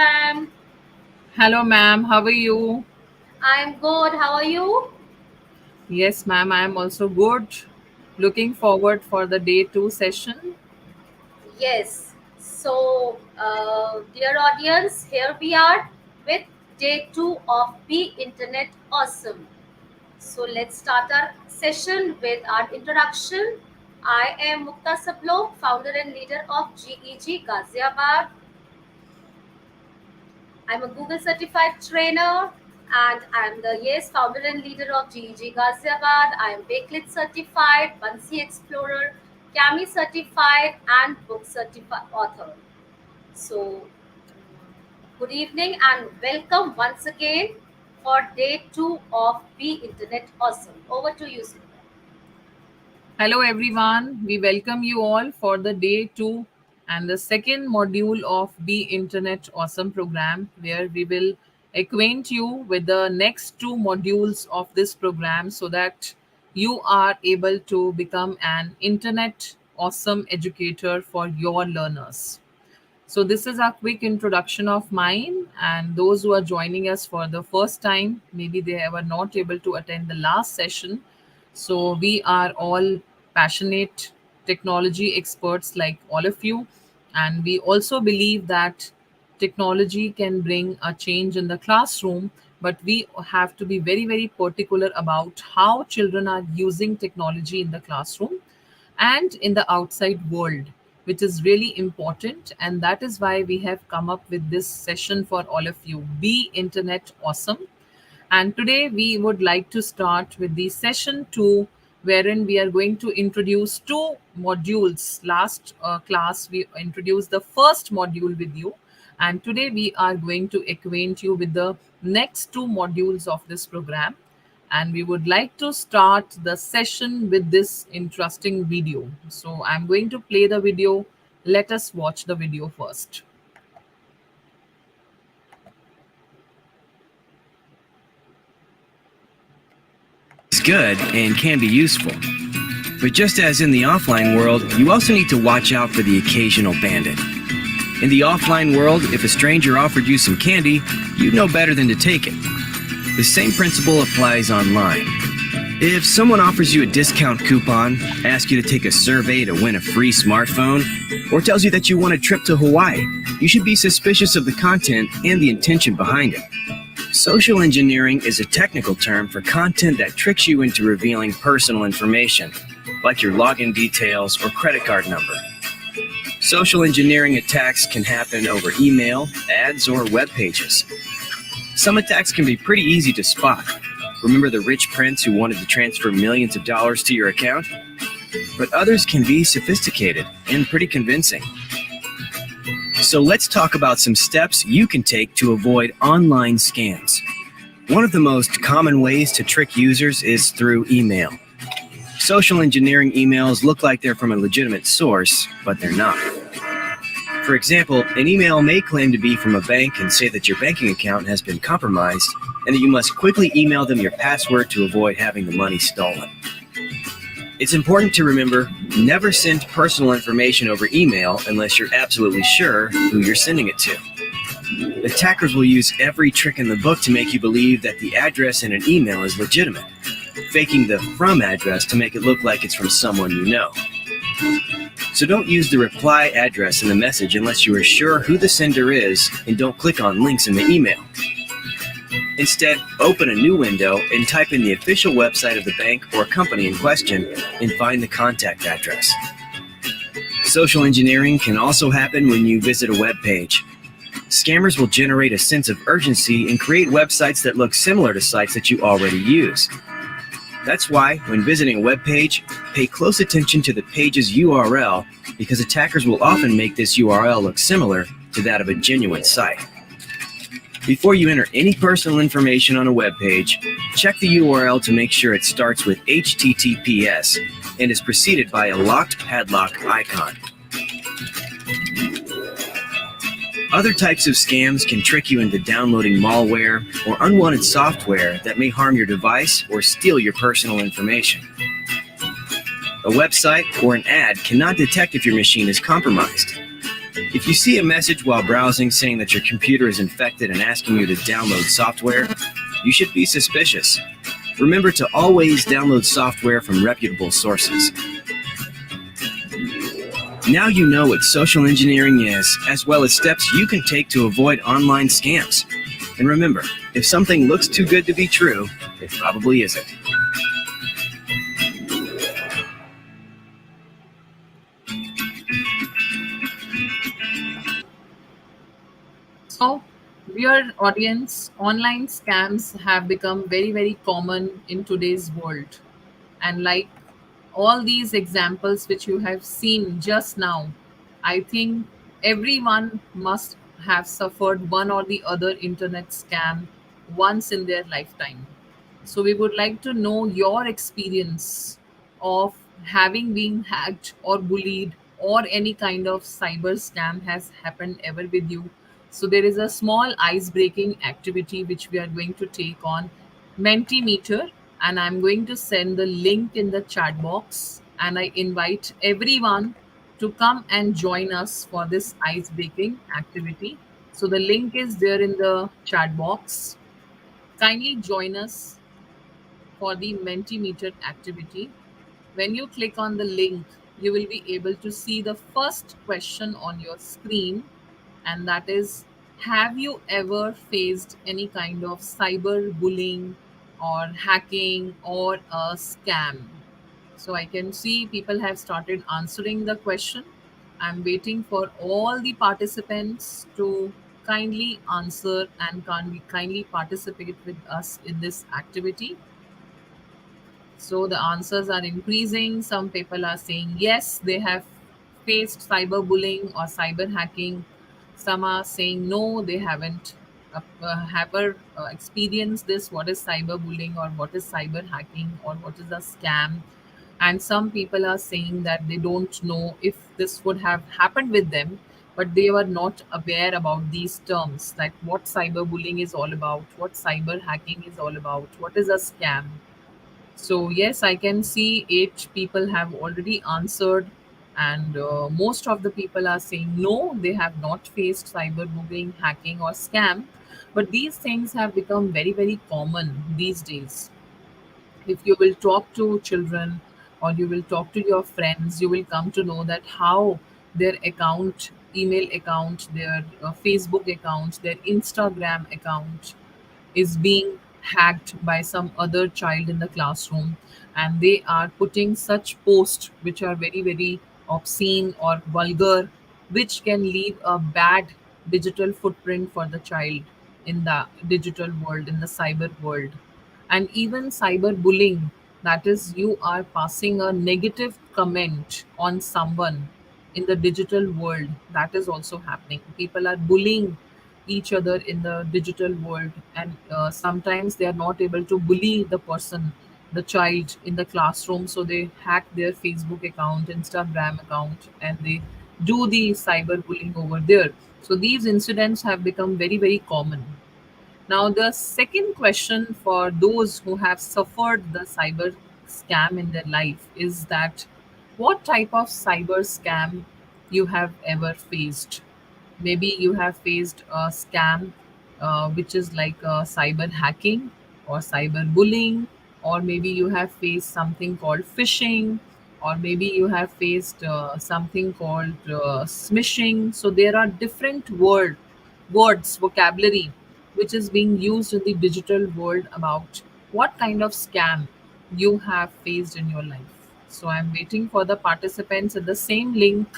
ma'am. Hello, ma'am. How are you? I'm good. How are you? Yes, ma'am. I am also good. Looking forward for the day two session. Yes. Dear audience, here we are with day two of Be Internet Awesome. So, let's start our session with our introduction. I am Mukta Sablo, founder and leader of GEG Ghaziabad. I'm a Google certified trainer and I'm the founder and leader of GEG Ghaziabad. I am Bakelit certified, Bansi Explorer, Cami certified, and book certified author. So, good evening and welcome once again for day two of Be Internet Awesome. Over to you, Surat. Hello, everyone. We welcome you all for the day two and the second module of Be Internet Awesome program, where we will acquaint you with the next two modules of this program so that you are able to become an Internet Awesome educator for your learners. So, this is a quick introduction of mine, and those who are joining us for the first time, maybe they were not able to attend the last session. So, we are all passionate technology experts like all of you, and we also believe that technology can bring a change in the classroom, but we have to be very, very particular about how children are using technology in the classroom and in the outside world, which is really important. And that is why we have come up with this session for all of you. Be Internet Awesome. And today we would like to start with the session two, wherein we are going to introduce two modules. Last class, we introduced the first module with you. And today we are going to acquaint you with the next two modules of this program. And we would like to start the session with this interesting video. So I'm going to play the video. Let us watch the video first. Is good and can be useful. But just as in the offline world, you also need to watch out for the occasional bandit. In the offline world, if a stranger offered you some candy, you'd know better than to take it. The same principle applies online. If someone offers you a discount coupon, asks you to take a survey to win a free smartphone, or tells you that you want a trip to Hawaii, you should be suspicious of the content and the intention behind it. Social engineering is a technical term for content that tricks you into revealing personal information, like your login details or credit card number. Social engineering attacks can happen over email, ads, or web pages. Some attacks can be pretty easy to spot. Remember the rich prince who wanted to transfer millions of dollars to your account? But others can be sophisticated and pretty convincing. So let's talk about some steps you can take to avoid online scams. One of the most common ways to trick users is through email. Social engineering emails look like they're from a legitimate source, but they're not. For example, an email may claim to be from a bank and say that your banking account has been compromised and that you must quickly email them your password to avoid having the money stolen. It's important to remember, never send personal information over email unless you're absolutely sure who you're sending it to. Attackers will use every trick in the book to make you believe that the address in an email is legitimate, faking the from address to make it look like it's from someone you know. So don't use the reply address in the message unless you are sure who the sender is, and don't click on links in the email. Instead, open a new window and type in the official website of the bank or company in question and find the contact address. Social engineering can also happen when you visit a web page. Scammers will generate a sense of urgency and create websites that look similar to sites that you already use. That's why, when visiting a web page, pay close attention to the page's URL, because attackers will often make this URL look similar to that of a genuine site. Before you enter any personal information on a web page, check the URL to make sure it starts with HTTPS and is preceded by a locked padlock icon. Other types of scams can trick you into downloading malware or unwanted software that may harm your device or steal your personal information. A website or an ad cannot detect if your machine is compromised. If you see a message while browsing saying that your computer is infected and asking you to download software, you should be suspicious. Remember to always download software from reputable sources. Now you know what social engineering is, as well as steps you can take to avoid online scams. And remember, if something looks too good to be true, it probably isn't. So, dear audience, online scams have become very, very common in today's world. And like all these examples which you have seen just now, I think everyone must have suffered one or the other internet scam once in their lifetime. So we would like to know your experience of having been hacked or bullied or any kind of cyber scam has happened ever with you. So there is a small ice breaking activity which we are going to take on Mentimeter, and I'm going to send the link in the chat box, and I invite everyone to come and join us for this ice breaking activity. So the link is there in the chat box. Kindly join us for the Mentimeter activity. When you click on the link, you will be able to see the first question on your screen, and that is, have you ever faced any kind of cyber bullying or hacking or a scam? So I can see people have started answering the question. I'm waiting for all the participants to kindly answer and kindly participate with us in this activity. So the answers are increasing. Some people are saying yes, they have faced cyberbullying or cyber hacking. Some are saying no, they haven't ever experienced this. What is cyberbullying or what is cyber hacking or what is a scam? And some people are saying that they don't know if this would have happened with them, but they were not aware about these terms, like what cyberbullying is all about, what cyber hacking is all about, what is a scam. So, yes, I can see eight people have already answered, and most of the people are saying no, they have not faced cyberbullying, hacking, or scam. But these things have become very, very common these days. If you will talk to children or you will talk to your friends, you will come to know that how their account, email account, their Facebook account, their Instagram account is being hacked by some other child in the classroom, and they are putting such posts which are very, very obscene or vulgar, which can leave a bad digital footprint for the child in the digital world, in the cyber world. And even cyberbullying, that is, you are passing a negative comment on someone in the digital world, that is also happening. People are bullying each other in the digital world, and sometimes they are not able to bully the person, the child in the classroom, so they hack their Facebook account, Instagram account, and they do the cyberbullying over there. So these incidents have become very, very common. Now, the second question for those who have suffered the cyber scam in their life is that what type of cyber scam you have ever faced? Maybe you have faced a scam which is like cyber hacking or cyber bullying, or maybe you have faced something called phishing, or maybe you have faced something called smishing. So there are different words, vocabulary, which is being used in the digital world about what kind of scam you have faced in your life. So I'm waiting for the participants at the same link.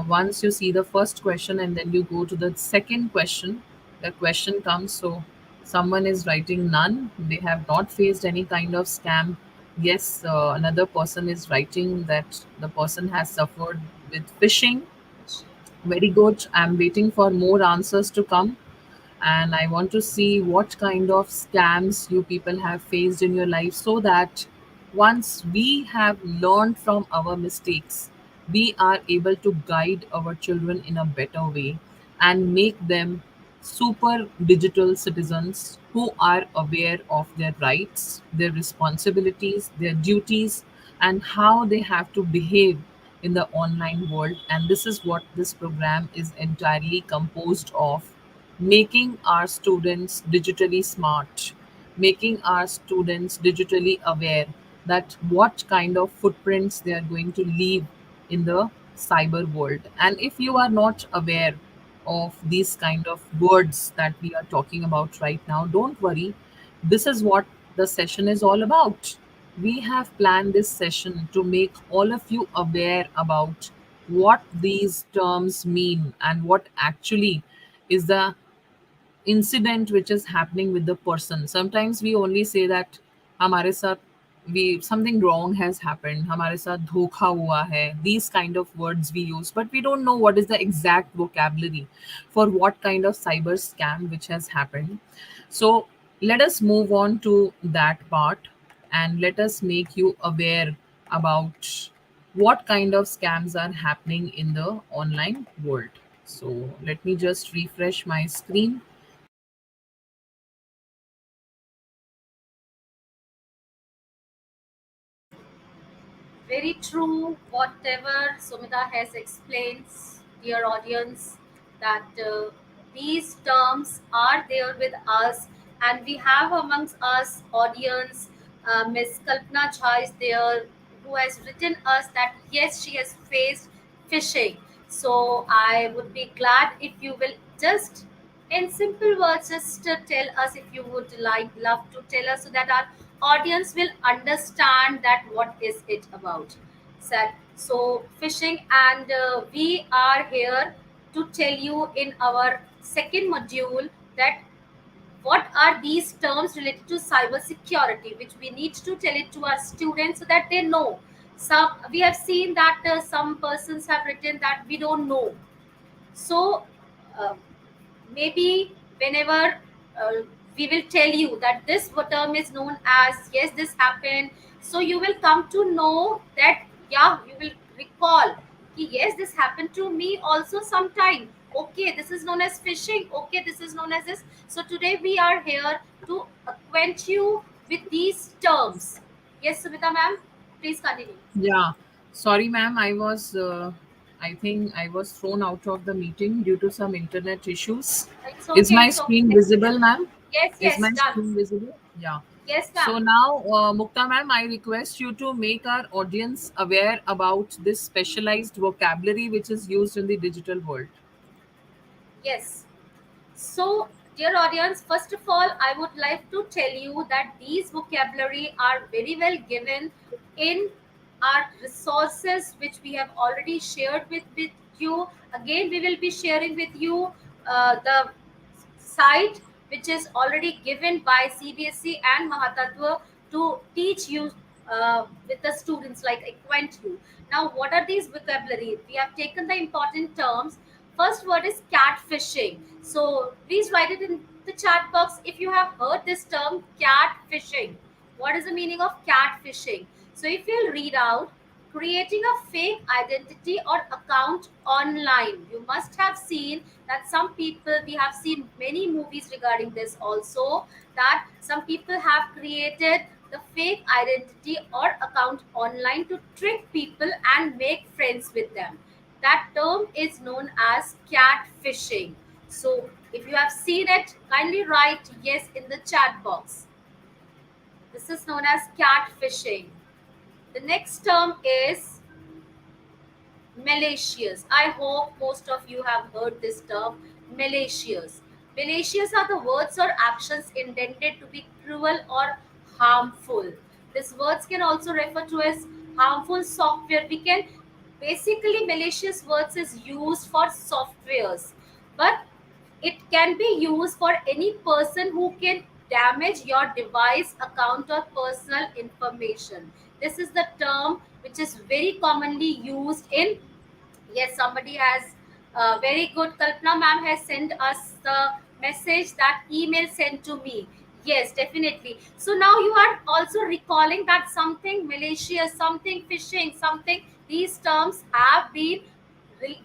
Once you see the first question and then you go to the second question, the question comes. So someone is writing none, they have not faced any kind of scam. Yes, another person is writing that the person has suffered with phishing. Very good. I'm waiting for more answers to come, and I want to see what kind of scams you people have faced in your life, so that once we have learned from our mistakes, we are able to guide our children in a better way and make them super digital citizens who are aware of their rights, their responsibilities, their duties, and how they have to behave in the online world. And this is what this program is entirely composed of: making our students digitally smart, making our students digitally aware that what kind of footprints they are going to leave in the cyber world. And if you are not aware of these kind of words that we are talking about right now, don't worry. This is what the session is all about. We have planned this session to make all of you aware about what these terms mean and what actually is the incident which is happening with the person. Sometimes we only say that हमारे साथ we something wrong has happened, हमारे साथ धोखा हुआ है. These kind of words we use, but we don't know what is the exact vocabulary for what kind of cyber scam which has happened. So let us move on to that part, and let us make you aware about what kind of scams are happening in the online world. So let me just refresh my screen. Very true, whatever Sumita has explained, dear audience, that these terms are there with us, and we have amongst us audience, Miss Kalpana Jha is there, who has written us that yes, she has faced phishing. So I would be glad if you will just, in simple words, just tell us if you would like, love to tell us so that our audience will understand that what is it about. Said so phishing, and we are here to tell you in our second module that what are these terms related to cyber security, which we need to tell it to our students so that they know. Some we have seen that some persons have written that we don't know. So uh, maybe whenever uh, we will tell you that this term is known as yes, this happened, so you will come to know that, yeah, you will recall कि yes, this happened to me also sometime. Okay, this is known as phishing. Okay, this is known as this. So today we are here to acquaint you with these terms. Yes, Sumita ma'am, please continue. Yeah. Sorry, ma'am. I think I was thrown out of the meeting due to some internet issues. It's Is okay, my it's okay. screen visible, ma'am? Yes, Is yes, my done. screen visible? Yeah. Yes ma'am. So now, Mukta ma'am, I request you to make our audience aware about this specialized vocabulary which is used in the digital world. Yes. So, dear audience, first of all, I would like to tell you that these vocabulary are very well given in our resources, which we have already shared with you. Again, we will be sharing with you the site which is already given by CBSE and Mahatattva to teach you with the students, like acquaint you. Now, what are these vocabulary? We have taken the important terms. First word is catfishing. So please write it in the chat box if you have heard this term catfishing. What is the meaning of catfishing? So if you'll read out, creating a fake identity or account online. You must have seen that some people, we have seen many movies regarding this also, that some people have created the fake identity or account online to trick people and make friends with them. That term is known as catfishing. So if you have seen it, kindly write yes in the chat box. This is known as catfishing. The next term is malicious. I hope most of you have heard this term, malicious. Malicious are the words or actions intended to be cruel or harmful. These words can also refer to as harmful software. We can basically malicious words is used for softwares, but it can be used for any person who can damage your device, account, or personal information. This is the term which is very commonly used in. Yes, somebody has very good. Kalpana ma'am has sent us the message, that email sent to me. Yes, definitely. So now you are also recalling that something malicious, something phishing, something, these terms have been,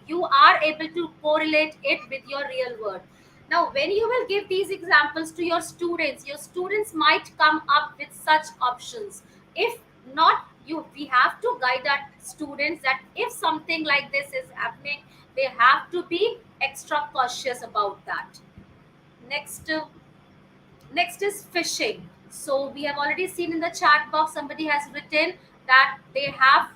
you are able to correlate it with your real world. Now, when you will give these examples to your students might come up with such options. If not, we have to guide our students that if something like this is happening, they have to be extra cautious about that. Next, next is phishing. So we have already seen in the chat box somebody has written that they have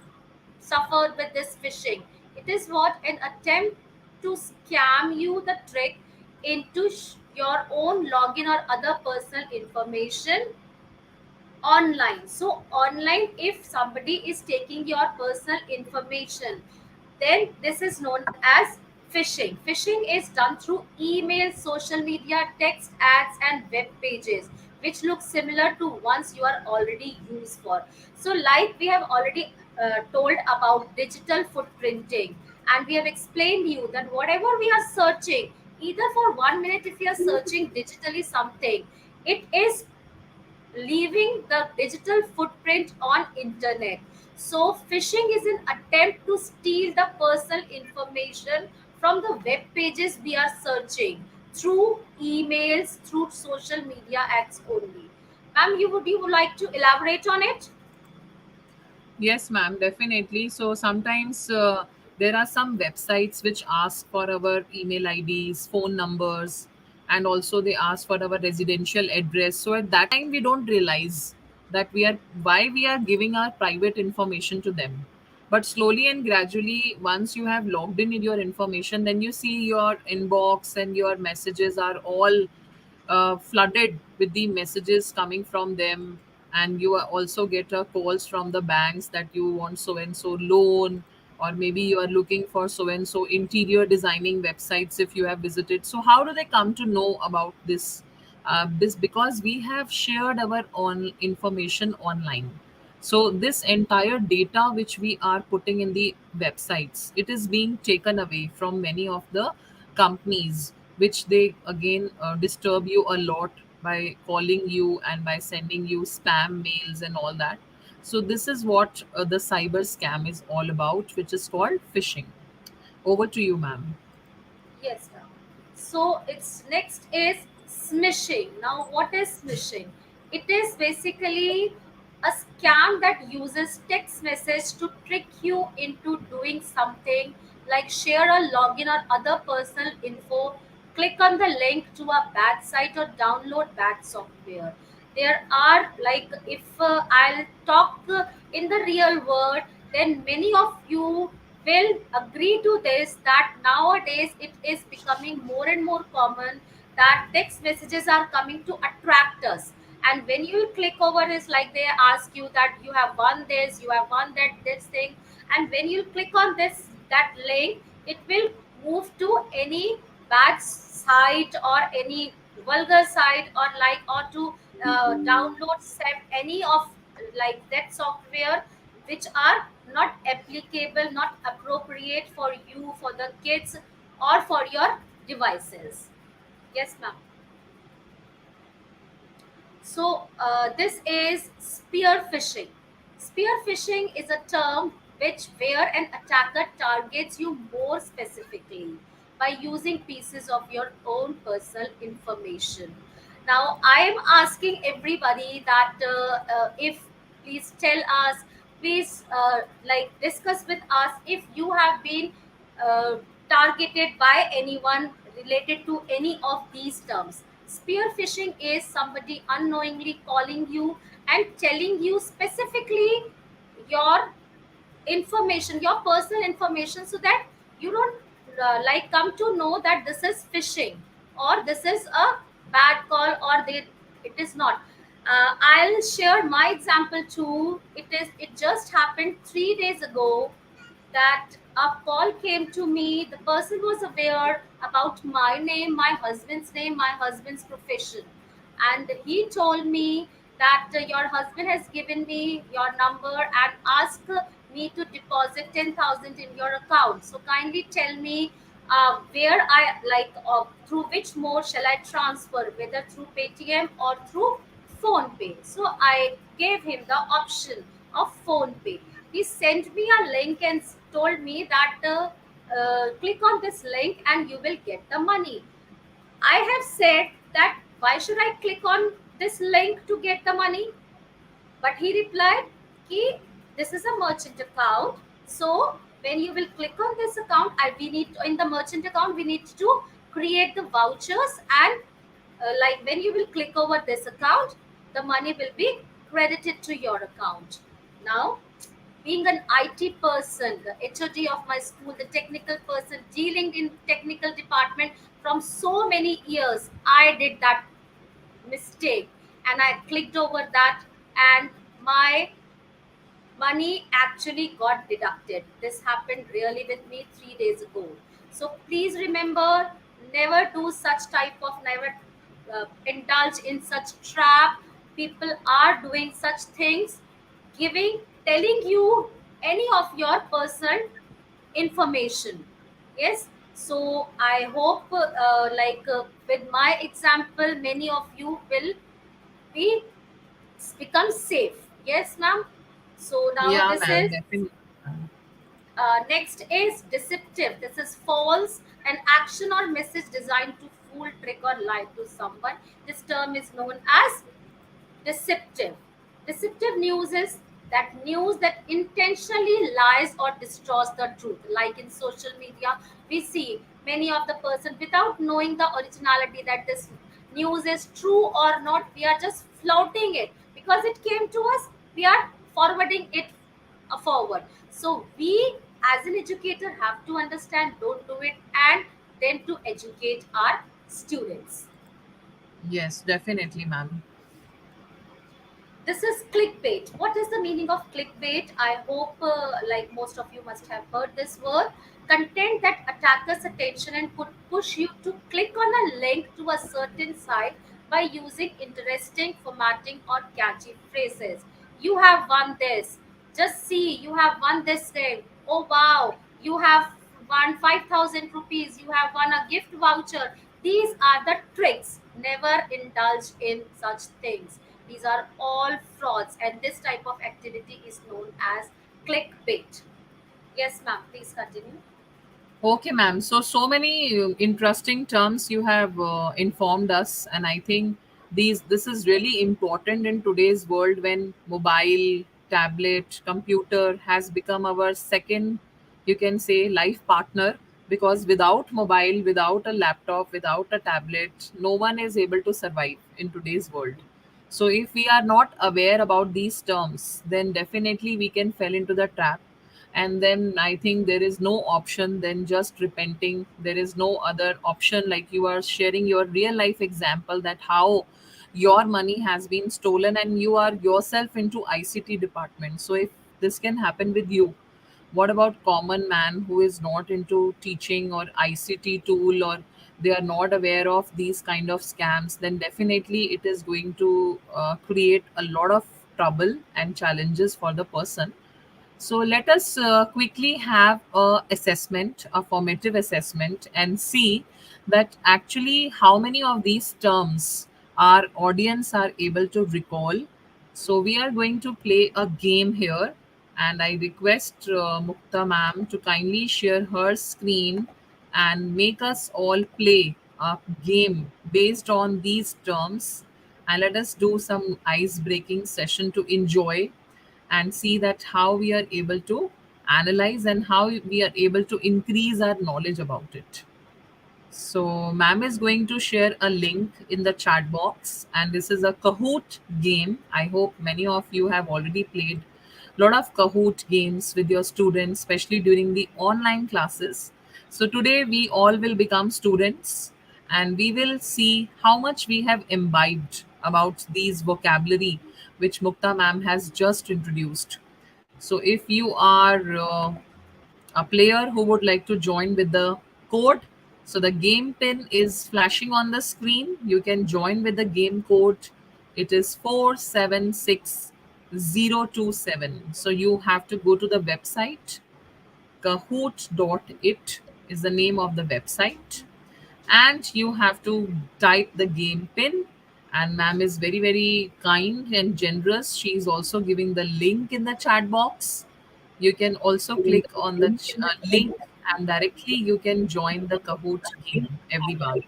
suffered with this phishing. It is what an attempt to scam you the trick into your own login or other personal information online. So online, if somebody is taking your personal information, then this is known as phishing. Phishing is done through email, social media, text ads and web pages which look similar to ones you are already used for. So like we have already told about digital footprinting, and we have explained you that whatever we are searching, either for 1 minute if you are searching digitally something, it is leaving the digital footprint on internet. So phishing is an attempt to steal the personal information from the web pages we are searching through emails, through social media ads only. Ma'am, you would like to elaborate on it? Yes, ma'am, definitely. So sometimes there are some websites which ask for our email IDs, phone numbers, and also they ask for our residential address. So at that time, we don't realize that we are why we are giving our private information to them. But slowly and gradually, once you have logged in your information, then you see your inbox and your messages are all flooded with the messages coming from them, and you also get calls from the banks that you want so and so loan, or maybe you are looking for so and so interior designing websites if you have visited. So how do they come to know about this? This because we have shared our own information online. So this entire data which we are putting in the websites, it is being taken away from many of the companies, which they again disturb you a lot by calling you and by sending you spam mails and all that. So this is what the cyber scam is all about, which is called phishing. Over to you, ma'am. Yes, ma'am. So its next is smishing. Now, what is smishing? It is basically a scam that uses text message to trick you into doing something like share a login or other personal info, click on the link to a bad site or download bad software. There are like if I'll talk in the real world, then many of you will agree to this that nowadays it is becoming more and more common that text messages are coming to attract us, and when you click over is like they ask you that you have won this, you have won that this thing, and when you click on this that link, it will move to any bad site or any vulgar site, or like or to download set any of like that software which are not applicable, not appropriate for you, for the kids, or for your devices. Yes, ma'am. So, this is spear phishing. Spear phishing is a term which where an attacker targets you more specifically by using pieces of your own personal information. Now, I am asking everybody that if please tell us, please like discuss with us if you have been uh, targeted by anyone related to any of these terms. Spear phishing is somebody unknowingly calling you and telling you specifically your information, your personal information, so that you don't like come to know that this is phishing or this is a bad call or they it is not. I'll share my example too. It just happened 3 days ago that a call came to me. The person was aware about my name, my husband's name, my husband's profession. And he told me that your husband has given me your number and asked me to deposit 10,000 in your account. So kindly tell me where I like, through which mode shall I transfer, whether through Paytm or through phone pay. So I gave him the option of phone pay. He sent me a link and told me that click on this link and you will get the money. I have said that why should I click on this link to get the money? But he replied, "Ki This is a merchant account. So when you will click on this account, we need in the merchant account we need to create the vouchers, and like when you will click over this account, the money will be credited to your account. Now, being an IT person, the HOD of my school, the technical person dealing in technical department from so many years, I did that mistake and I clicked over that, and my money actually got deducted. This happened really with me 3 days ago. So please remember, never do such type of, never indulge in such trap. People are doing such things, giving, telling you any of your personal information. Yes. So I hope, with my example, many of you will be become safe. Yes, ma'am. So now Yeah, this ma'am, is definitely, ma'am. next is deceptive. This is false, an action or message designed to fool, trick, or lie to someone. This term is known as deceptive. Deceptive news is that news that intentionally lies or distorts the truth. Like in social media, we see many of the person without knowing the originality that this news is true or not. We are just flouting it because it came to us. We are forwarding it forward. So we, as an educator, have to understand. Don't do it, and then to educate our students. Yes, definitely, ma'am. This is clickbait. What is the meaning of clickbait? I hope, like most of you must have heard this word. Content that attackers' attention and could push you to click on a link to a certain site by using interesting formatting or catchy phrases. You have won this. Just see, you have won this thing. Oh wow, you have won 5,000 rupees. You have won a gift voucher. These are the tricks. Never indulge in such things. These are all frauds, and this type of activity is known as clickbait. Yes, ma'am, please continue. Okay, ma'am. So many interesting terms you have informed us, and I think this is really important in today's world when mobile, tablet, computer has become our second, you can say, life partner. Because without mobile, without a laptop, without a tablet, no one is able to survive in today's world. So if we are not aware about these terms, then definitely we can fall into the trap, and then I think there is no option than just repenting. There is no other option, like you are sharing your real life example that how your money has been stolen and you are yourself into ICT department. So if this can happen with you, what about common man who is not into teaching or ICT tool, or they are not aware of these kind of scams? Then definitely it is going to create a lot of trouble and challenges for the person. So let us quickly have a assessment, a formative assessment, and see that actually how many of these terms our audience are able to recall. So we are going to play a game here, and I request Mukta ma'am to kindly share her screen and make us all play a game based on these terms, and let us do some ice breaking session to enjoy and see that how we are able to analyze and how we are able to increase our knowledge about it. So, ma'am is going to share a link in the chat box, and this is a Kahoot game. I hope many of you have already played a lot of Kahoot games with your students, especially during the online classes. So, today we all will become students, and we will see how much we have imbibed about these vocabulary which Mukta ma'am has just introduced. So, if you are a player who would like to join with the code, so the game pin is flashing on the screen. You can join with the game code. It is 476027. So you have to go to the website. Kahoot.it is the name of the website, and you have to type the game pin. And ma'am is very very kind and generous. She is also giving the link in the chat box. You can also click on the link, and directly you can join the Kahoot game, everyone.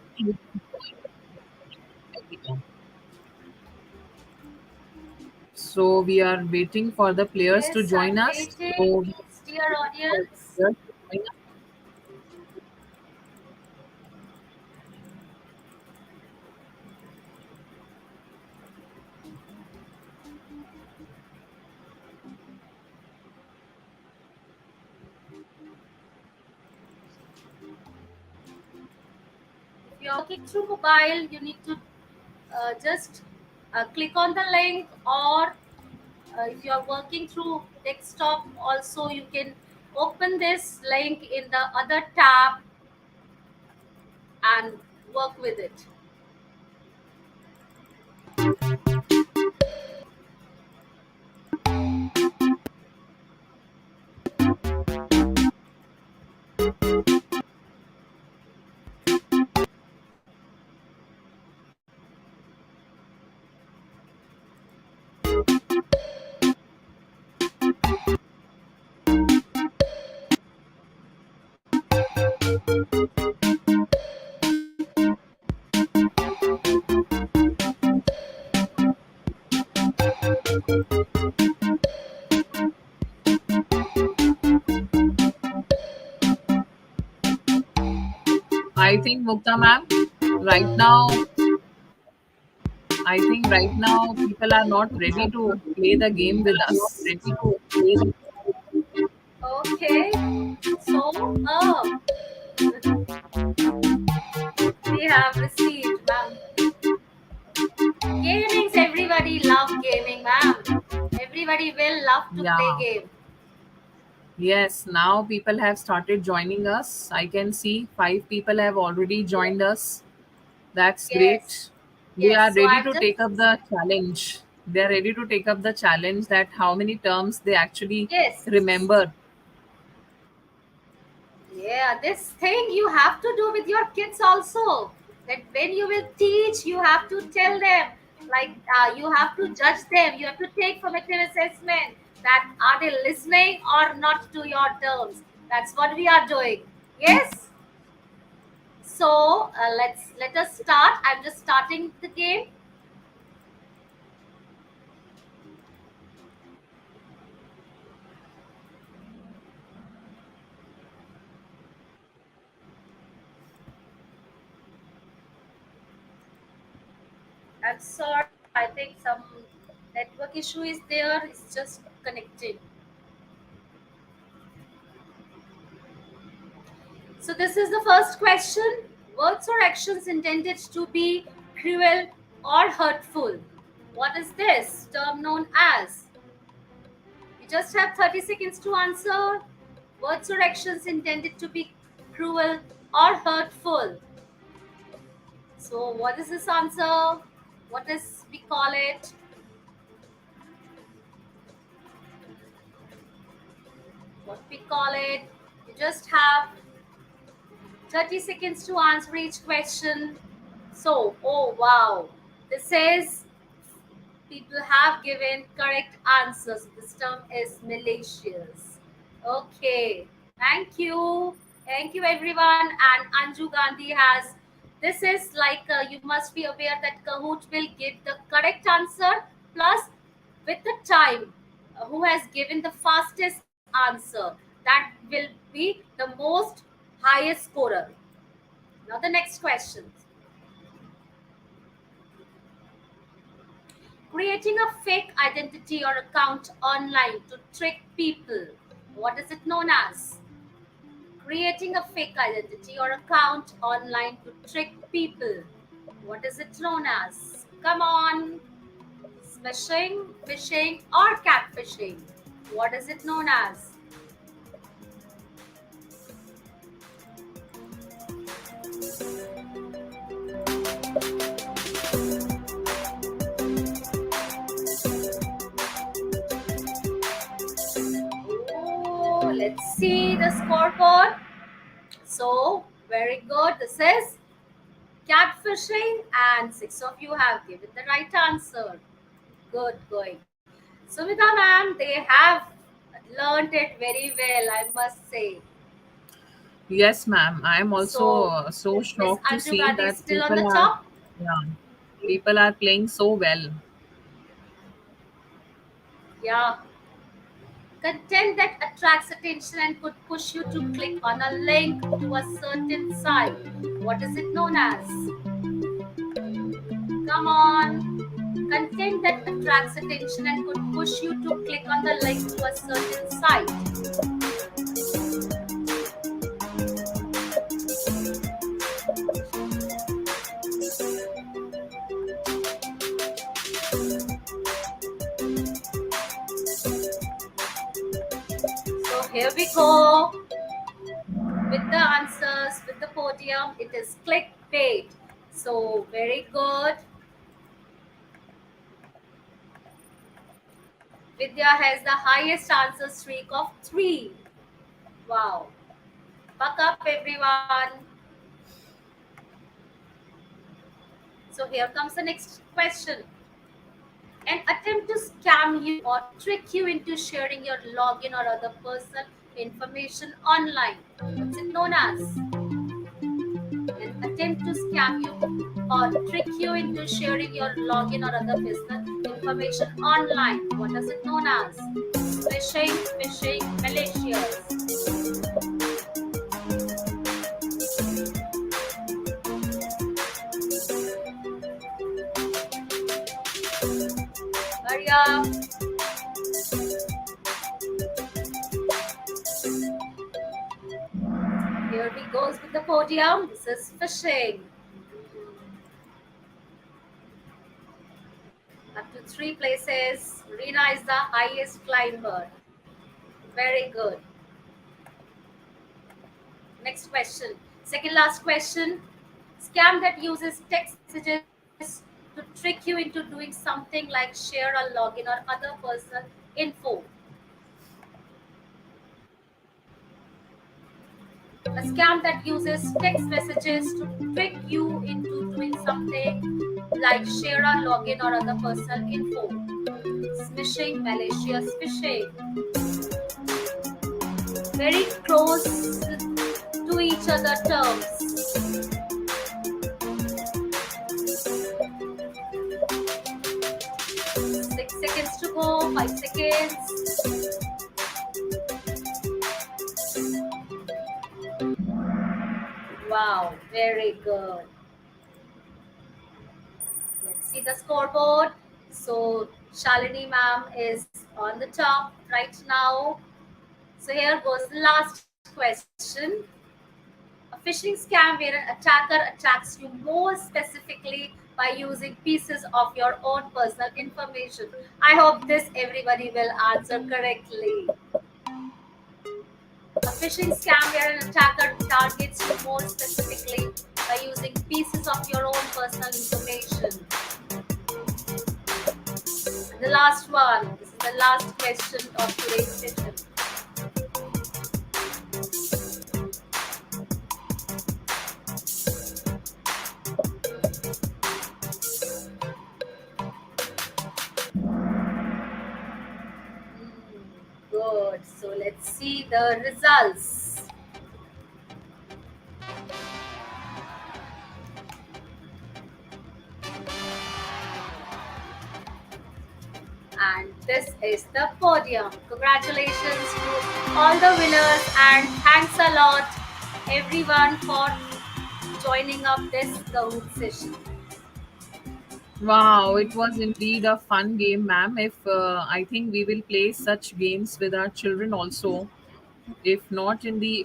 So we are waiting for the players to Yes, join I'm us. waiting. So Yes, dear audience. If you're working through mobile, you need to just click on the link, or if you're working through desktop, also you can open this link in the other tab and work with it. I think Mukta ma'am, right now, I think right now people are not ready to play the game with us. Okay, so we have received, ma'am. Gamings, everybody love gaming, ma'am. Everybody will love to play Yeah. game. Yes, now people have started joining us. I can see 5 people have already joined us. That's Yes, great. They yes. are So ready I'm to just, take up the challenge. They are ready to take up the challenge that how many terms they actually yes. remember. Yeah, this thing you have to do with your kids also. That when you will teach, you have to tell them, like you have to judge them. You have to take formative assessment. That are they listening or not to your terms? That's what we are doing. Yes. So let us start. I'm just starting the game. I'm sorry. I think some network issue is there. It's just connecting. So this is the first question. Words or actions intended to be cruel or hurtful. What is this term known as? You just have 30 seconds to answer. Words or actions intended to be cruel or hurtful. So what is this answer? What is we call it? What we call it? You just have 30 seconds to answer each question. So, oh wow, this is people have given correct answers. This term is malicious. Okay, thank you. Thank you, everyone. And Anju Gandhi has. This is like you must be aware that Kahoot will give the correct answer plus with the time who has given the fastest answer. That will be the most highest scorer. Now, the next question. Creating a fake identity or account online to trick people. What is it known as? Creating a fake identity or account online to trick people. What is it known as? Come on. Phishing, or catfishing. What is it known as? Oh, let's see the scoreboard. So, very good. This is catfishing, and six of you have given the right answer. Good going. Sumita ma'am, they have learned it very well, I must say. Yes, ma'am. I am also So, so Miss shocked to Anju see Gandhi is that still on the people are, top. yeah, people are playing so well. Yeah, content that attracts attention and could push you to click on a link to a certain site. What is it known as? Come on. Content that attracts attention and could push you to click on the link to a certain site. So here we go with the answers, with the podium. It is clickbait. So very good. Vidya has the highest answer streak of 3. Wow. Buck up, everyone. So here comes the next question. An attempt to scam you or trick you into sharing your login or other personal information online. What's it known as? An attempt to scam you or trick you into sharing your login or other personal information online. What is it known as? Phishing, malicious. Hurry up. Here we goes with the podium. This is phishing. Up to 3 places. Rina is the highest climber. Very good. Next question. Second last question. Scam that uses text messages to trick you into doing something like share a login or other personal info. A scam that uses text messages to trick you into doing something like share a login or other personal info. Smishing, malicious phishing. Very close to each other terms. 6 seconds to go, 5 seconds. Wow, very good. Let's see the scoreboard. So Shalini ma'am is on the top right now. So here goes the last question. A phishing scam where an attacker attacks you more specifically by using pieces of your own personal information. I hope this everybody will answer correctly. A phishing scam where an attacker targets you more specifically by using pieces of your own personal information. And the last one. This is the last question of today's session. Good. So let's see the results. And this is the podium. Congratulations to all the winners and thanks a lot everyone for joining up this Kahoot session. Wow, it was indeed a fun game, ma'am. If I think we will play such games with our children also. If not in the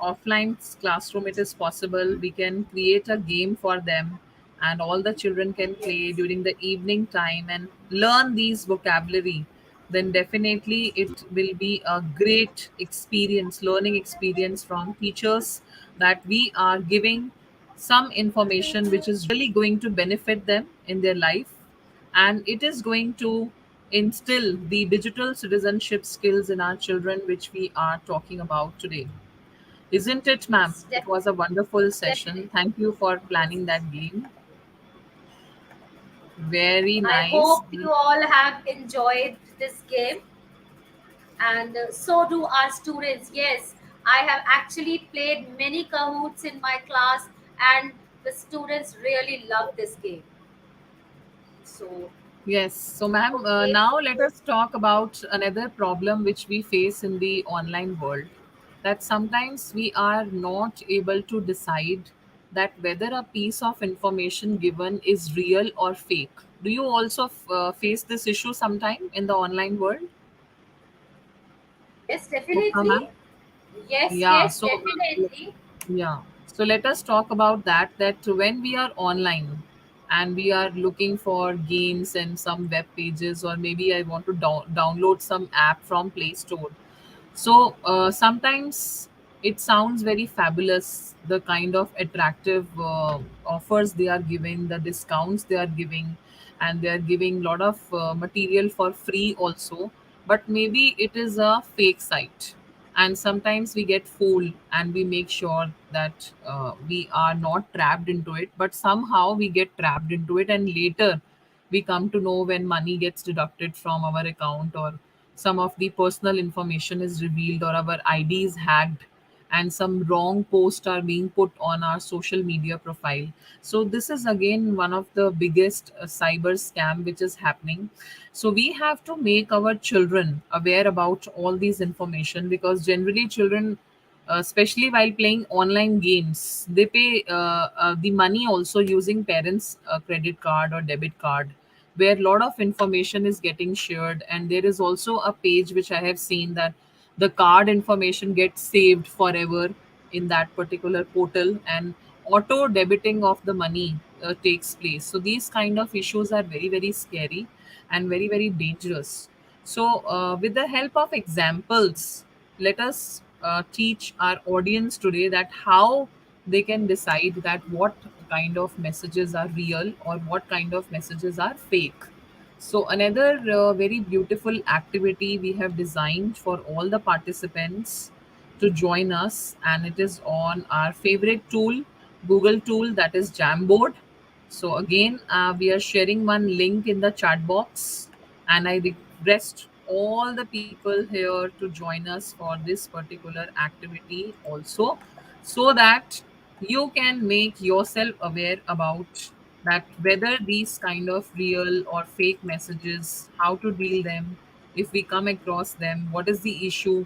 offline classroom, it is possible. We can create a game for them, and all the children can play Yes. during the evening time and learn these vocabulary. Then definitely it will be a great experience, learning experience from teachers, that we are giving some information which is really going to benefit them in their life, and it is going to instill the digital citizenship skills in our children, which we are talking about today. Isn't it, ma'am? Yes, It was a wonderful session. definitely. Thank you for planning that game. Very I nice. hope you all have enjoyed this game, and so do our students. Yes, I have actually played many Kahoots in my class, and the students really love this game. So Yes. So, ma'am, Okay. now let us talk about another problem which we face in the online world. That sometimes we are not able to decide that whether a piece of information given is real or fake. Do you also face this issue sometime in the online world, Yes, Mukta, definitely. ma'am? Yes, Yeah. yes, So, definitely. yeah. So let us talk about that. That when we are online and we are looking for games and some web pages, or maybe I want to download some app from Play Store. So sometimes it sounds very fabulous, the kind of attractive offers they are giving, the discounts they are giving, and they are giving lot of material for free also. But maybe it is a fake site, and sometimes we get fooled and we make sure that we are not trapped into it, but somehow we get trapped into it, and later we come to know when money gets deducted from our account, or some of the personal information is revealed, or our id is hacked, and some wrong posts are being put on our social media profile. So this is again one of the biggest cyber scam which is happening. So we have to make our children aware about all these information, because generally children, especially while playing online games, they pay the money also using parents credit card or debit card, where a lot of information is getting shared. And there is also a page which I have seen that the card information gets saved forever in that particular portal, and auto debiting of the money takes place. So these kind of issues are very very scary and very very dangerous. So with the help of examples, let us teach our audience today that how they can decide that what kind of messages are real or what kind of messages are fake. So another very beautiful activity we have designed for all the participants to join us, and it is on our favorite tool, Google tool, that is Jamboard. So again, we are sharing one link in the chat box, and I request all the people here to join us for this particular activity also, so that you can make yourself aware about that whether these kind of real or fake messages, how to deal them if we come across them, what is the issue,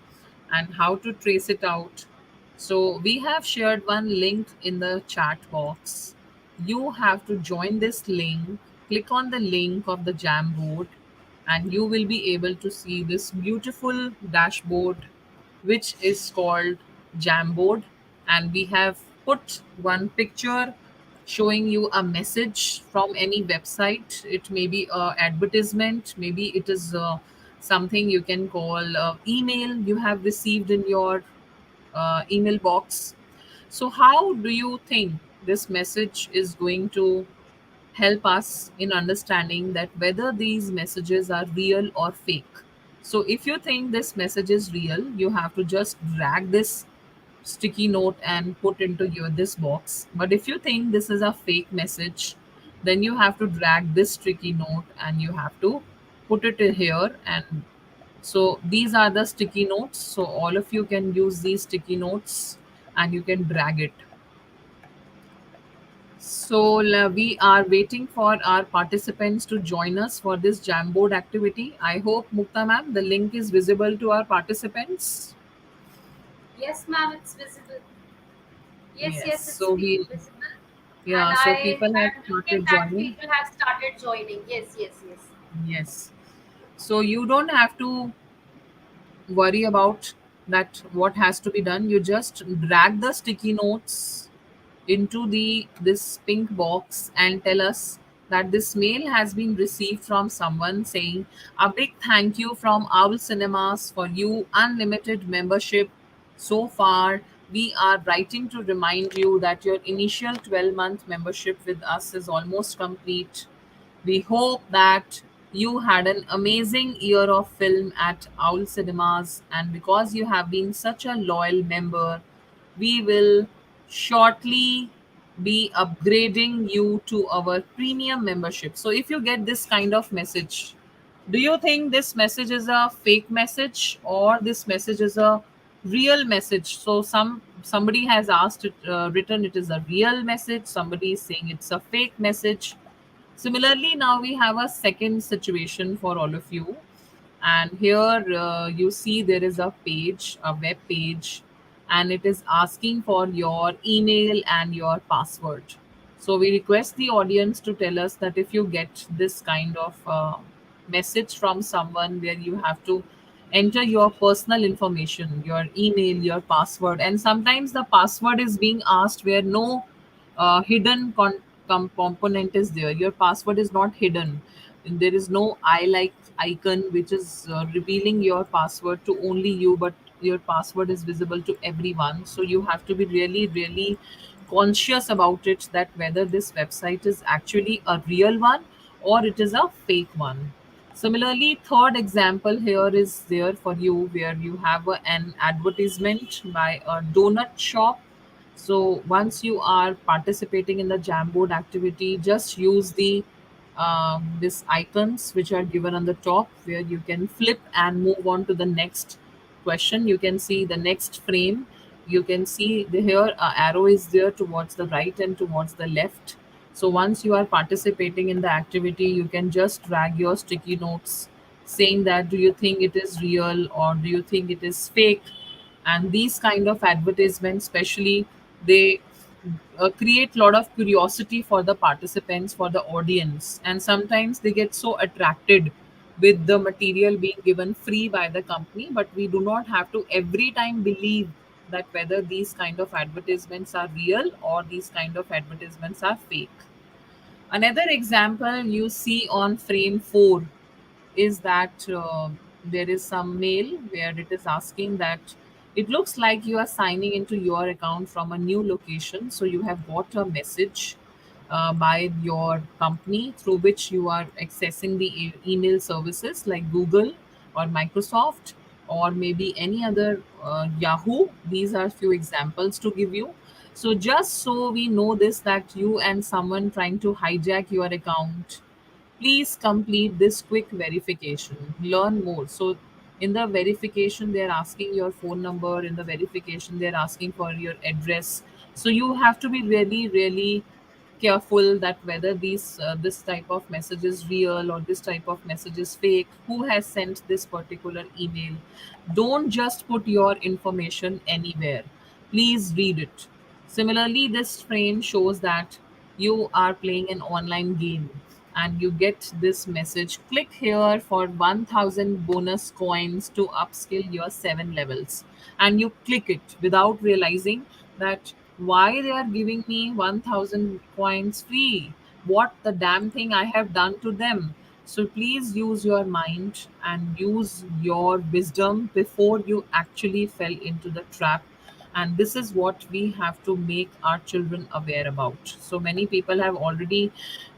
and how to trace it out. So we have shared one link in the chat box. You have to join this link, click on the link of the Jamboard, and you will be able to see this beautiful dashboard which is called Jamboard. And we have put one picture showing you a message from any website. It may be a advertisement, maybe it is something you can call email you have received in your email box. So how do you think this message is going to help us in understanding that whether these messages are real or fake? So if you think this message is real, you have to just drag this sticky note and put into your this box. But if you think this is a fake message, then you have to drag this sticky note and you have to put it in here. And so these are the sticky notes. So all of you can use these sticky notes and you can drag it. So we are waiting for our participants to join us for this Jamboard activity. I hope, Mukta ma'am, the link is visible to our participants. Yes, ma'am, it's visible. Yes, Yes. yes, it's So we, visible. And yeah, so I people have am looking started that joining. people have started joining. Yes, yes, yes. Yes. So you don't have to worry about that what has to be done. You just drag the sticky notes into the this pink box and tell us that this mail has been received from someone saying a big thank you from Owl Cinemas for you unlimited membership so far. We are writing to remind you that your initial 12-month membership with us is almost complete. We hope that you had an amazing year of film at Owl Cinemas, and because you have been such a loyal member, we will shortly be upgrading you to our premium membership. So, if you get this kind of message, do you think this message is a fake message or this message is a real message? So, somebody has asked it, written it is a real message. Somebody is saying it's a fake message. Similarly, now we have a second situation for all of you. And here you see there is a page, a web page, and it is asking for your email and your password. So we request the audience to tell us that if you get this kind of message from someone where you have to enter your personal information, your email, your password, and sometimes the password is being asked where no hidden component is there. Your password is not hidden. And there is no I like icon which is revealing your password to only you, but your password is visible to everyone. So you have to be really, really conscious about it, that whether this website is actually a real one or it is a fake one. Similarly, third example here is there for you where you have an advertisement by a donut shop. So once you are participating in the Jamboard activity, just use the this icons which are given on the top where you can flip and move on to the next question. You can see the next frame. You can see the here arrow is there towards the right and towards the left. So once you are participating in the activity, you can just drag your sticky notes saying that do you think it is real or do you think it is fake. And these kind of advertisements especially, they create a lot of curiosity for the participants, for the audience, and sometimes they get so attracted with the material being given free by the company. But we do not have to every time believe that whether these kind of advertisements are real or these kind of advertisements are fake. Another example you see on frame 4 is that there is some mail where it is asking that it looks like you are signing into your account from a new location. So you have got a message by your company through which you are accessing the email services like Google or Microsoft or maybe any other Yahoo. These are few examples to give you. So just so we know this, that you and someone trying to hijack your account, please complete this quick verification. Learn more. So in the verification, they're asking your phone number. In the verification, they're asking for your address. So you have to be really, really careful that whether these this type of message is real or this type of message is fake. Who has sent this particular email? Don't just put your information anywhere. Please read it. Similarly, this frame shows that you are playing an online game and you get this message: click here for 1000 bonus coins to upskill your 7 levels. And you click it without realizing that why they are giving me 1000 coins free, what the damn thing I have done to them. So please use your mind and use your wisdom before you actually fell into the trap. And this is what we have to make our children aware about. So many people have already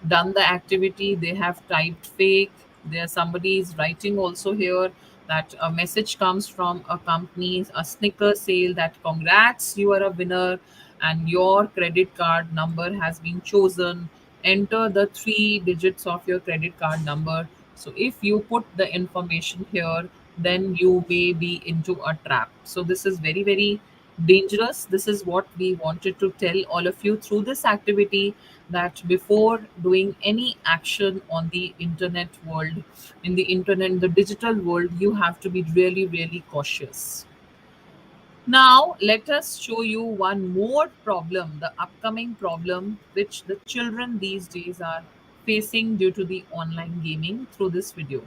done the activity, they have typed fake. There somebody is writing also here that a message comes from a company, a snicker sale, that congrats, you are a winner and your credit card number has been chosen. Enter the 3 digits of your credit card number. So if you put the information here, then you may be into a trap. So this is very, very dangerous. This is what we wanted to tell all of you through this activity, that before doing any action on the internet world, in the internet, in the digital world, you have to be really, really cautious. Now, let us show you one more problem, the upcoming problem which the children these days are facing due to the online gaming through this video.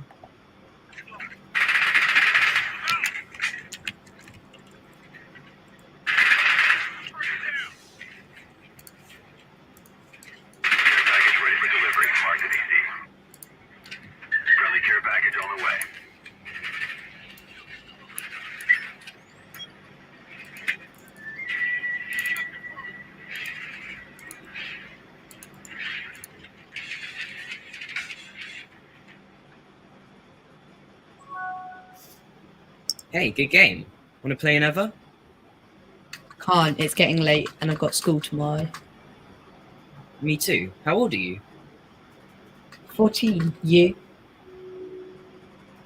Package ready for delivery. Marked at EC. Friendly care package on the way. Hey, good game. Want to play another? Can't. It's getting late and I've got school tomorrow. Me too. How old are you? 14. You?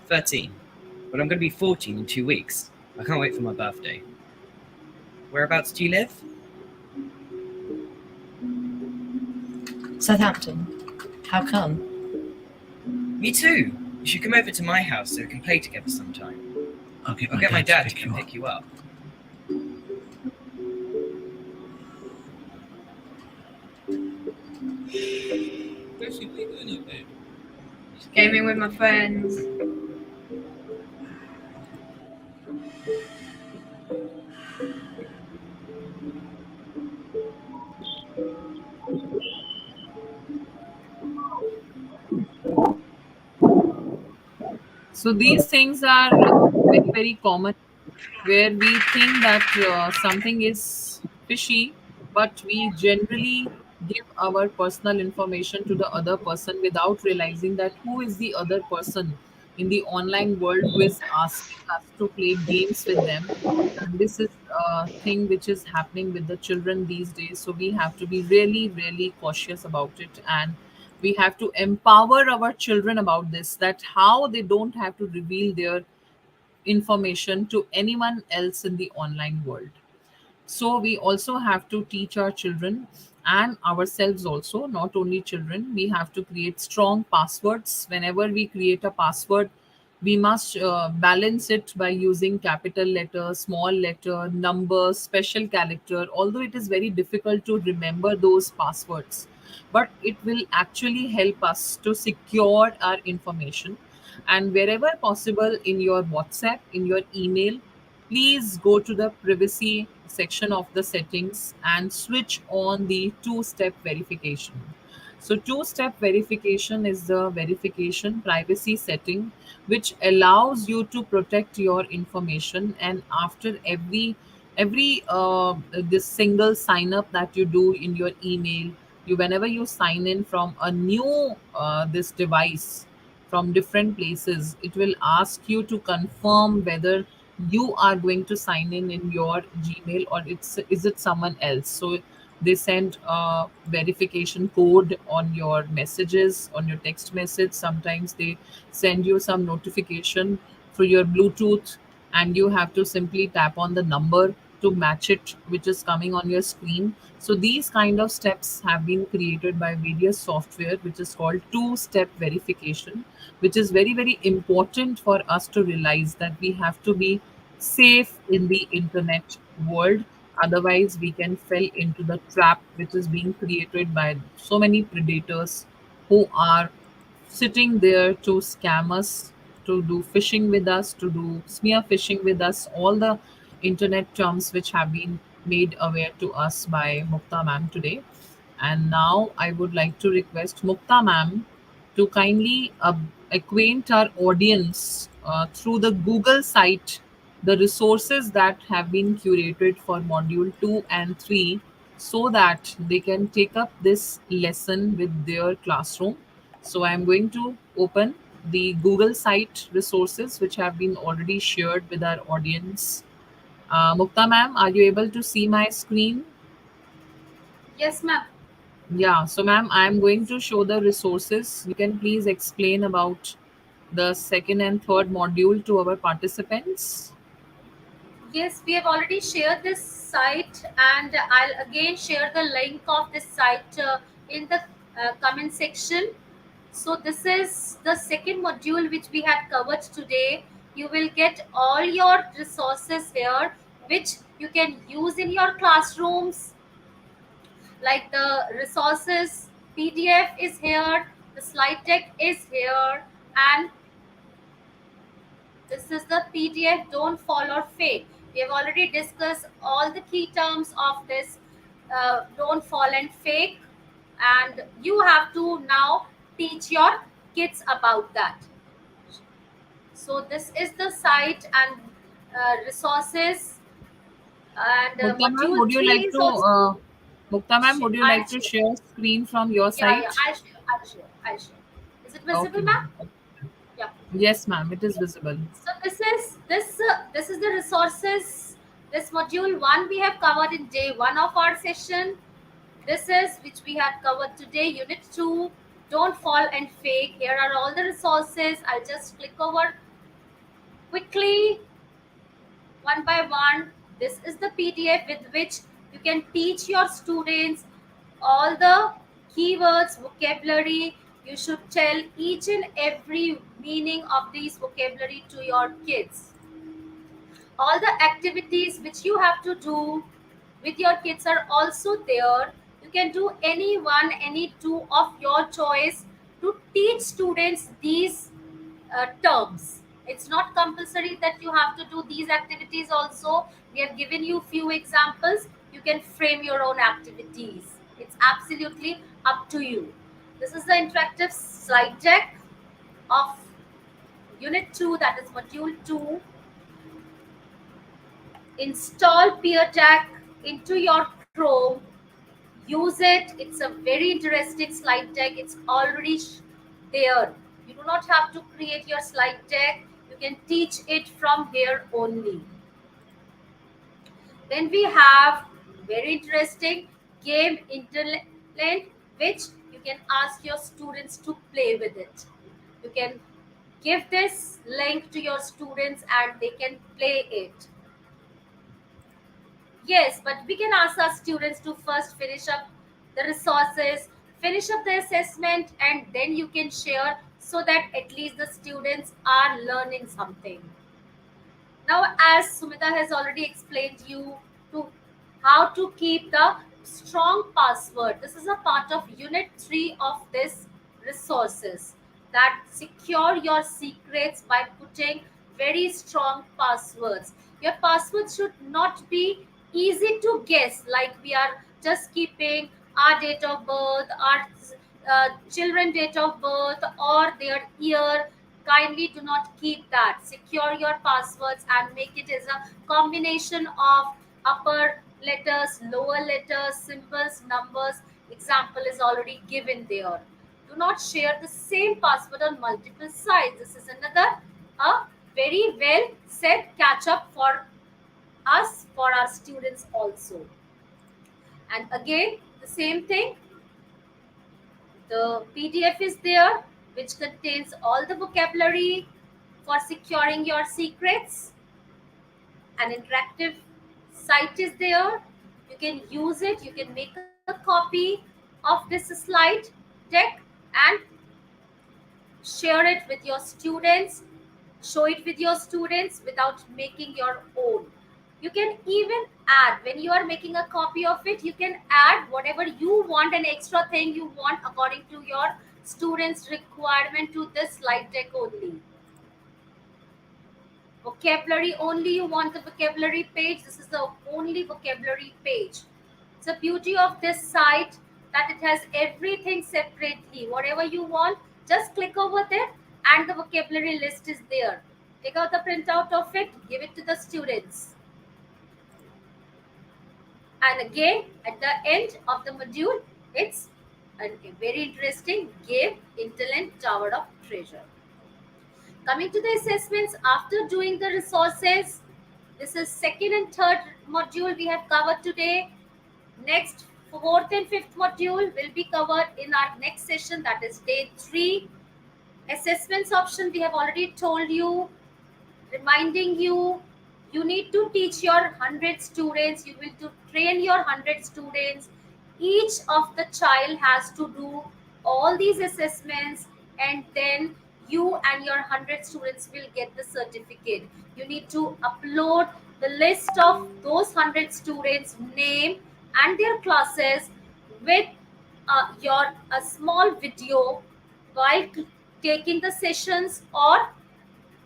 13. But I'm going to be 14 in 2 weeks. I can't wait for my birthday. Whereabouts do you live? Southampton. How come? Me too. You should come over to my house so we can play together sometime. I'll get I'll my get my dad dad to to come pick pick you you up. up. Lucy, what are you doing up there? Just gaming with my friends. So these things are very, very common where we think that something is fishy, but we generally give our personal information to the other person without realizing that who is the other person in the online world who is asking us to play games with them. And this is a thing which is happening with the children these days. So we have to be really, really cautious about it. And we have to empower our children about this, that how they don't have to reveal their information to anyone else in the online world. So we also have to teach our children and ourselves also, not only children. We have to create strong passwords. Whenever we create a password, we must balance it by using capital letter, small letter, number, special character. Although it is very difficult to remember those passwords, but it will actually help us to secure our information. And wherever possible, in your WhatsApp, in your email, please go to the privacy section of the settings and switch on the two-step verification. So two-step verification is the verification privacy setting which allows you to protect your information. And after every this single sign up that you do in your email, you whenever you sign in from a new this device from different places, it will ask you to confirm whether you are going to sign in your Gmail or it's is it someone else. So they send a verification code on your messages, on your text message. Sometimes they send you some notification through your Bluetooth, and you have to simply tap on the number to match it which is coming on your screen. So these kind of steps have been created by various software which is called two step verification, which is very, very important for us to realize that we have to be safe in the internet world. Otherwise we can fall into the trap which is being created by so many predators who are sitting there to scam us, to do phishing with us, to do smear phishing with us, all the internet terms which have been made aware to us by Mukta ma'am today. And now I would like to request Mukta ma'am to kindly acquaint our audience through the Google site the resources that have been curated for module 2 and 3 so that they can take up this lesson with their classroom. So I'm going to open the Google site resources which have been already shared with our audience. Mukta ma'am, are you able to see my screen? Yes, ma'am. Yeah, so ma'am, I'm going to show the resources. You can please explain about the second and third module to our participants. Yes, we have already shared this site, and I'll again share the link of this site in the comment section. So, this is the second module which we had covered today. You will get all your resources here, which you can use in your classrooms, like the resources PDF is here, the slide deck is here, and this is the PDF. Don't fall or fake. We have already discussed all the key terms of this don't fall and fake, and you have to now teach your kids about that. So, this is the site and resources, and Mukta ma'am, module would you 3 like is to also. Mukta ma'am, would you I'll like to share. share screen from your Yeah, yeah, site? I'll share. I'll share. I'll share. Is it Okay, visible, ma'am? ma'am. Yeah. Yes, ma'am, it is visible. So this is the resources. This module one we have covered in day one of our session. This is which we had covered today, unit two. Don't fall and fake. Here are all the resources. I'll just click over quickly one by one. This is the PDF with which you can teach your students all the keywords, vocabulary, You should tell each and every meaning of these vocabulary to your kids. All the activities which you have to do with your kids are also there. You can do any one, any two of your choice to teach students these terms. It's not compulsory that you have to do these activities also. We have given you few examples. You can frame your own activities. It's absolutely up to you. This is the interactive slide deck of unit 2, that is module 2. Install PeerTag into your Chrome. Use it. It's a very interesting slide deck. It's already there. You do not have to create your slide deck. You can teach it from here only. Then we have very interesting game internet, which you can ask your students to play with it. You can give this link to your students and they can play it. Yes, but we can ask our students to first finish up the resources, finish up the assessment, and then you can share so that at least the students are learning something. Now, as Sumita has already explained you to how to keep the strong password. This is a part of unit 3 of this resources, that secure your secrets by putting very strong passwords. Your passwords should not be easy to guess, like we are just keeping our date of birth, our children date of birth or their year. Kindly do not keep that. Secure your passwords and make it as a combination of upper letters, lower letters, symbols, numbers. Example is already given there. Do not share the same password on multiple sites. This is another a very well said catch up for us, for our students also. And again, the same thing, the PDF is there, which contains all the vocabulary for securing your secrets. An interactive site is there. You can use it. You can make a copy of this slide deck and share it with your students. Show it with your students without making your own. You can even add, when you are making a copy of it, you can add whatever you want, an extra thing you want according to your students requirement to this slide deck only. Vocabulary only, you want the vocabulary page, this is the only vocabulary page. It's the beauty of this site that it has everything separately. Whatever you want, just click over there and the vocabulary list is there. Take out the printout of it, give it to the students. And again, at the end of the module, it's a very interesting game, Intelligent Tower of Treasure. Coming to the assessments, after doing the resources, this is second and third module we have covered today. Next, fourth and fifth module will be covered in our next session, that is day 3. Assessments option we have already told you, reminding you, you need to teach your 100 students, you will to train your 100 students. Each of the child has to do all these assessments, and then you and your 100 students will get the certificate. You need to upload the list of those 100 students name and their classes with your a small video while taking the sessions or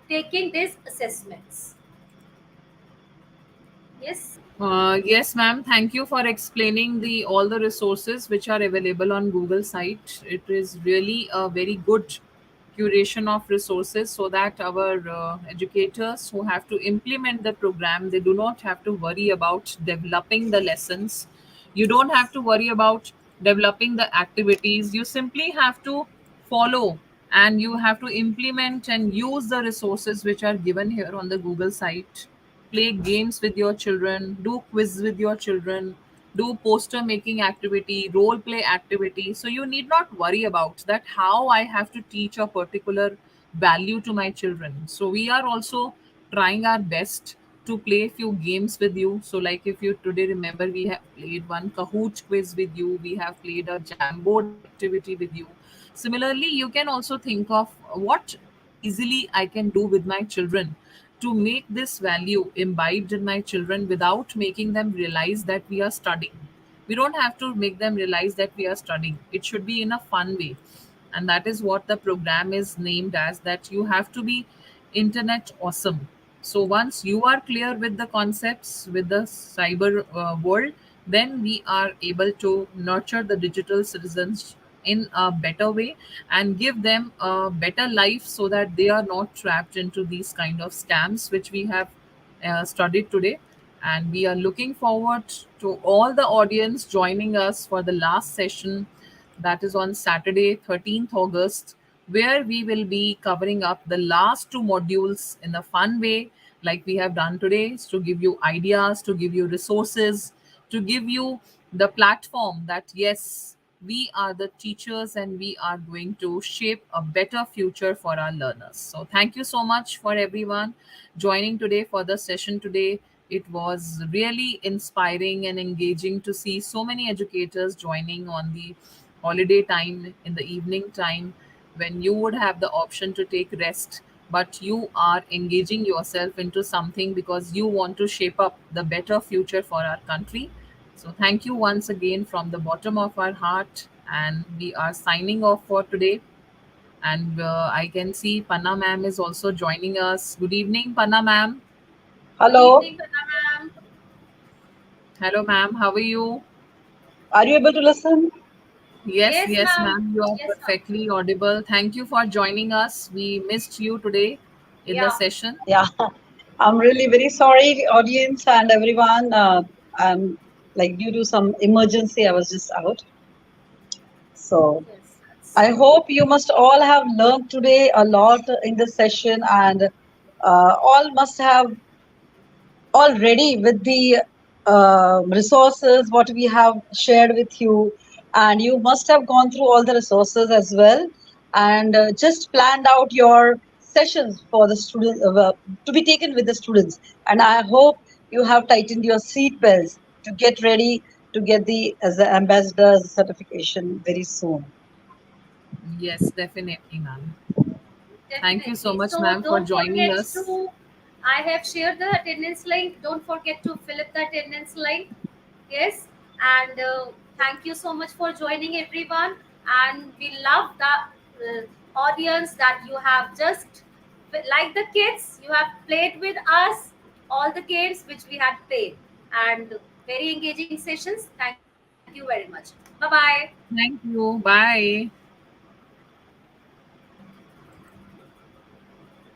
taking these assessments. Yes. Yes, ma'am. Thank you for explaining the all the resources which are available on Google site. It is really a very good curation of resources so that our educators who have to implement the program, they do not have to worry about developing the lessons. You don't have to worry about developing the activities. You simply have to follow and you have to implement and use the resources which are given here on the Google site. Play games with your children, do quiz with your children, do poster making activity, role play activity. So you need not worry about that how I have to teach a particular value to my children. So we are also trying our best to play few games with you. So like if you today remember, we have played one Kahoot quiz with you, we have played a Jamboard activity with you. Similarly, you can also think of what easily I can do with my children to make this value imbibed in my children without making them realize that we are studying. We don't have to make them realize that we are studying. It should be in a fun way. And that is what the program is named as, that you have to be internet awesome. So once you are clear with the concepts with the cyber world, then we are able to nurture the digital citizens in a better way and give them a better life so that they are not trapped into these kind of scams which we have studied today. And we are looking forward to all the audience joining us for the last session, that is on Saturday, 13th August, where we will be covering up the last two modules in a fun way, like we have done today, to give you ideas, to give you resources, to give you the platform that yes, we are the teachers and we are going to shape a better future for our learners. So, thank you so much for everyone joining today for the session today. It was really inspiring and engaging to see so many educators joining on the holiday time, in the evening time, when you would have the option to take rest, but you are engaging yourself into something because you want to shape up the better future for our country. So, thank you once again from the bottom of our heart. And we are signing off for today. And I can see Panna ma'am is also joining us. Good evening, Panna ma'am. Good Hello, evening, Pranam. Hello, ma'am. How are you? are you able to listen? Yes, Yes, yes, ma'am. ma'am. You are Yes, ma'am. perfectly audible. Thank you for joining us. We missed you today in the Yeah. session. Yeah, I'm really very sorry, audience and everyone. I'm like due to some emergency, I was just out. So Yes, that's I hope you must all have learned today a lot in this session, and all must have already with the resources what we have shared with you, and you must have gone through all the resources as well, and just planned out your sessions for the students to be taken with the students, and I hope you have tightened your seat belts to get ready to get the as the ambassador's certification very soon. Yes, definitely, ma'am. Thank you so definitely. much, So ma'am, for don't joining forget us. to, I have shared the attendance link. Don't forget to fill up the attendance link. Yes. And thank you so much for joining, everyone. And we love the audience that you have just, like the kids, you have played with us all the games which we had played. And very engaging sessions. Thank you very much. Bye bye. Thank you. Bye.